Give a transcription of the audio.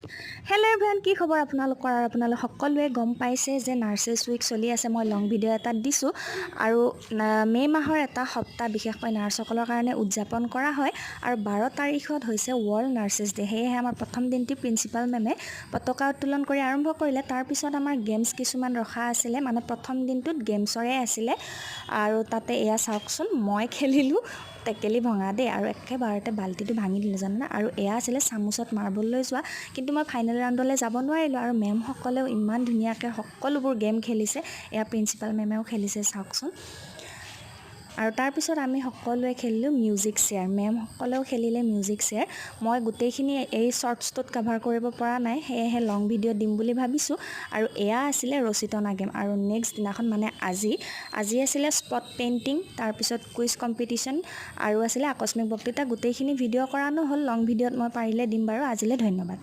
Hello' everyone, কি খবৰ আপোনালোকৰ? আৰু আপোনালোক সকলোৱে গম পাইছে যে নাৰ্চেছ উইক চলি আছে। মই লং ভিডিঅ' এটা দিছোঁ আৰু মে' মাহৰ এটা সপ্তাহ বিশেষকৈ নাৰ্ছসকলৰ কাৰণে উদযাপন কৰা হয় আৰু 12 তাৰিখত হৈছে ৱৰ্ল্ড নাৰ্চেছ ডে। সেয়েহে আমাৰ প্ৰথম দিনটি প্ৰিন্সিপাল মেমে পতাকা উত্তোলন কৰি আৰম্ভ কৰিলে। তাৰপিছত আমাৰ গেমছ কিছুমান ৰখা আছিলে, মানে প্ৰথম দিনটোত গেমছৰে আছিলে আৰু তাতে এয়া চাওকচোন, মই খেলিলোঁ টেকেলি ভঙা দেই, আৰু একেবাৰতে বাল্টিটো ভাঙি দিলোঁ জানা। আৰু এয়া আছিলে চামুচত মাৰ্বল লৈ যোৱা, কিন্তু মই ফাইনেল ৰাউণ্ডলৈ যাব নোৱাৰিলোঁ। আৰু মেমসকলেও ইমান ধুনীয়াকৈ সকলোবোৰ গেম খেলিছে, এয়া প্ৰিন্সিপাল মেমেও খেলিছে চাওকচোন। আৰু তাৰপিছত আমি সকলোৱে খেলিলোঁ মিউজিক চেয়াৰ, মেমসকলেও খেলিলে মিউজিক চেয়াৰ। মই গোটেইখিনি এই শ্বৰ্টছটোত কাভাৰ কৰিব পৰা নাই, সেয়েহে লং ভিডিঅ' দিম বুলি ভাবিছোঁ। আৰু এয়া আছিলে ৰছী টনা গেম। আৰু নেক্সট দিনাখন মানে আজি আছিলে স্পট পেইণ্টিং, তাৰপিছত কুইজ কম্পিটিশ্যন আৰু আছিলে আকস্মিক বক্তৃতা। গোটেইখিনি ভিডিঅ' কৰা নহ'ল, লং ভিডিঅ'ত মই পাৰিলে দিম বাৰু। আজিলৈ ধন্যবাদ।